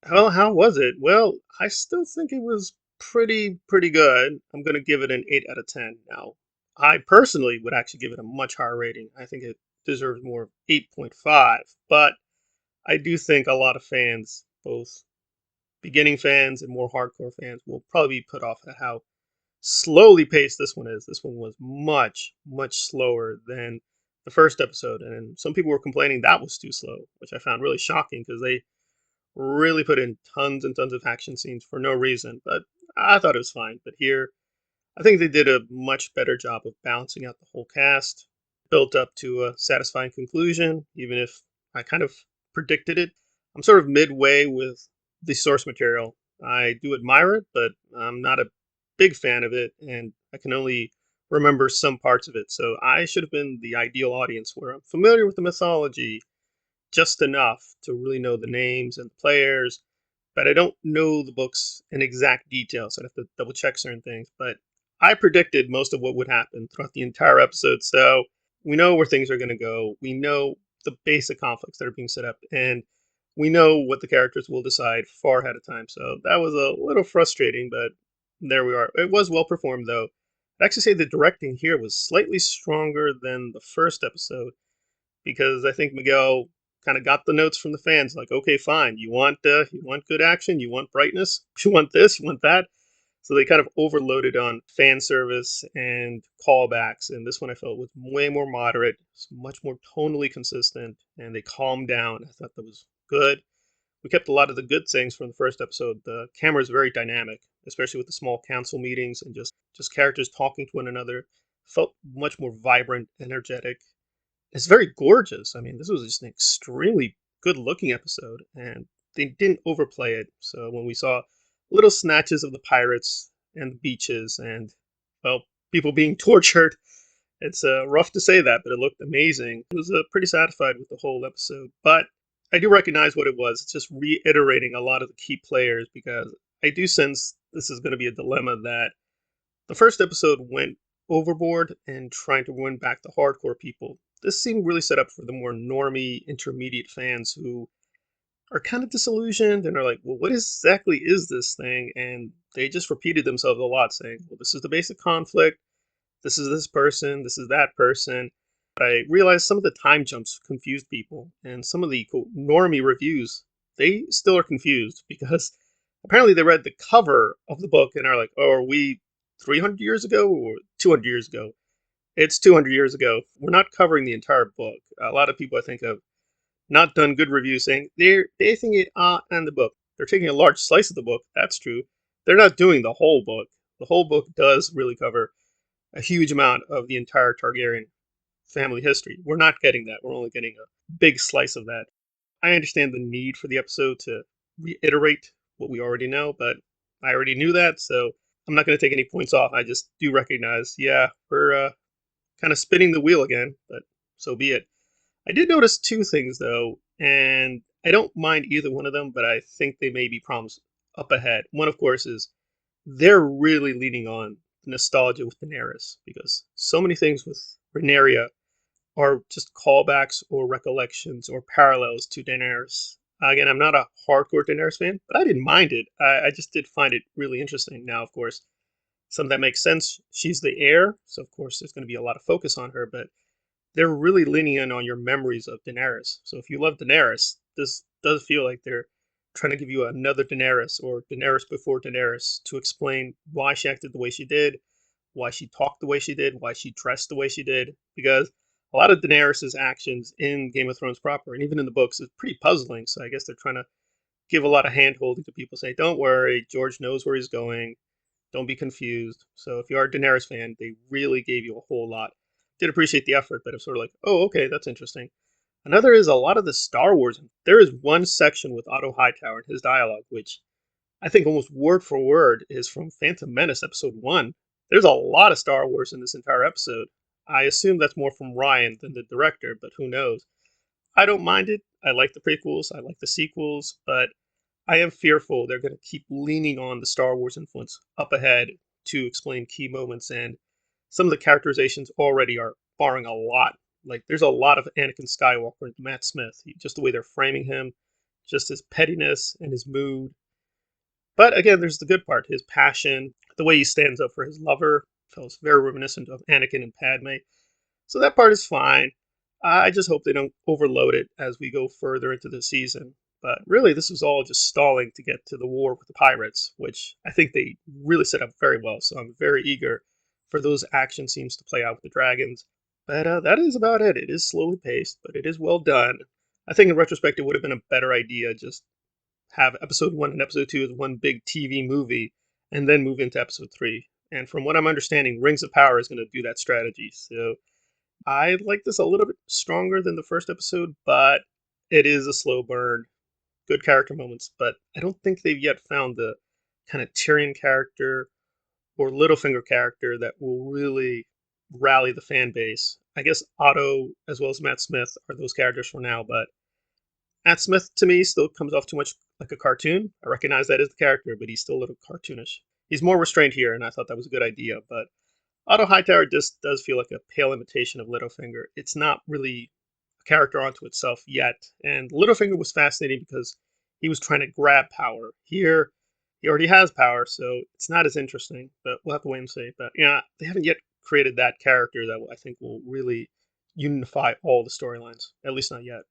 Well, how was it? Well, I still think it was pretty good. I'm gonna give it an 8 out of 10. Now, I personally would actually give it a much higher rating. I think it deserves more of 8.5. But I do think a lot of fans, both beginning fans and more hardcore fans, will probably be put off at how slowly paced this one is. This one was much slower than the first episode, and some people were complaining that was too slow, which I found really shocking because they really put in tons and tons of action scenes for no reason. But I thought it was fine. But here, I think they did a much better job of balancing out the whole cast, built up to a satisfying conclusion, even if I kind of predicted it. I'm sort of midway with the source material. I do admire it, but I'm not a big fan of it, and I can only remember some parts of it. So I should have been the ideal audience where I'm familiar with the mythology just enough to really know the names and the players, but I don't know the books in exact detail, so I'd have to double check certain things. But I predicted most of what would happen throughout the entire episode, so we know where things are going to go. We know the basic conflicts that are being set up, and we know what the characters will decide far ahead of time. So that was a little frustrating, but there we are. It was well performed, though. I'd actually say the directing here was slightly stronger than the first episode because I think Miguel kind of got the notes from the fans. Like, okay, fine, you want good action, you want brightness, you want this, you want that. So they kind of overloaded on fan service and callbacks, and this one I felt was way more moderate, much more tonally consistent, and they calmed down. I thought that was good. We kept a lot of the good things from the first episode. The camera is very dynamic, especially with the small council meetings and just characters talking to one another. Felt much more vibrant, energetic, it's very gorgeous. I mean, this was just an extremely good looking episode, and they didn't overplay it. So when we saw little snatches of the pirates and the beaches and, well, people being tortured, it's rough to say that, but it looked amazing. I was pretty satisfied with the whole episode. But I do recognize what it was. It's just reiterating a lot of the key players because I do sense this is going to be a dilemma that the first episode went overboard in trying to win back the hardcore people. This seemed really set up for the more normie, intermediate fans who are kind of disillusioned and are like, well, what exactly is this thing? And they just repeated themselves a lot, saying, well, this is the basic conflict. This is this person. This is that person. But I realized some of the time jumps confused people, and some of the quote, normie reviews, they still are confused because apparently they read the cover of the book and are like, oh, are we 300 years ago or 200 years ago? It's 200 years ago. We're not covering the entire book. A lot of people, I think, have not done good reviews saying they're basing it on the book. They're taking a large slice of the book. That's true. They're not doing the whole book. The whole book does really cover a huge amount of the entire Targaryen family history. We're not getting that. We're only getting a big slice of that. I understand the need for the episode to reiterate what we already know, but I already knew that, so I'm not going to take any points off. I just do recognize, yeah, we're kind of spinning the wheel again, but so be it. I did notice two things though, and I don't mind either one of them, but I think they may be problems up ahead. One, of course, is they're really leaning on nostalgia with Daenerys because so many things with Rhaenyra are just callbacks or recollections or parallels to Daenerys. Again, I'm not a hardcore Daenerys fan, but I didn't mind it. I just did find it really interesting. Now, of course, some of that makes sense. She's the heir, so of course there's going to be a lot of focus on her, but they're really leaning in on your memories of Daenerys. So if you love Daenerys, this does feel like they're trying to give you another Daenerys or Daenerys before Daenerys to explain why she acted the way she did, why she talked the way she did, why she dressed the way she did. Because a lot of Daenerys's actions in Game of Thrones proper and even in the books is pretty puzzling. So I guess they're trying to give a lot of hand holding to people, say, don't worry, George knows where he's going. Don't be confused. So if you are a Daenerys fan, they really gave you a whole lot. Did appreciate the effort, but it's sort of like, oh, okay, that's interesting. Another is a lot of the Star Wars. There is one section with Otto Hightower and his dialogue, which I think almost word for word is from Phantom Menace episode 1. There's a lot of Star Wars in this entire episode. I assume that's more from Ryan than the director, but who knows? I don't mind it. I like the prequels, I like the sequels, but I am fearful they're going to keep leaning on the Star Wars influence up ahead to explain key moments, and some of the characterizations already are barring a lot. Like, there's a lot of Anakin Skywalker and Matt Smith, just the way they're framing him, just his pettiness and his mood. But again, there's the good part, his passion, the way he stands up for his lover, feels very reminiscent of Anakin and Padme. So that part is fine. I just hope they don't overload it as we go further into the season. But really, this was all just stalling to get to the war with the pirates, which I think they really set up very well. So I'm very eager for those action scenes to play out with the dragons. But that is about it. It is slowly paced, but it is well done. I think in retrospect, it would have been a better idea just have episode one and episode two as one big TV movie, and then move into episode three. And from what I'm understanding, Rings of Power is going to do that strategy. So I like this a little bit stronger than the first episode, but it is a slow burn. Good character moments, but I don't think they've yet found the kind of Tyrion character or Littlefinger character that will really rally the fan base. I guess Otto as well as Matt Smith are those characters for now, but Matt Smith to me still comes off too much like a cartoon. I recognize that as the character, but he's still a little cartoonish. He's more restrained here, and I thought that was a good idea. But Otto Hightower just does feel like a pale imitation of Littlefinger. It's not really a character onto itself yet. And Littlefinger was fascinating because he was trying to grab power. Here, he already has power, so it's not as interesting. But we'll have to wait and see. But yeah, they haven't yet created that character that I think will really unify all the storylines. At least not yet.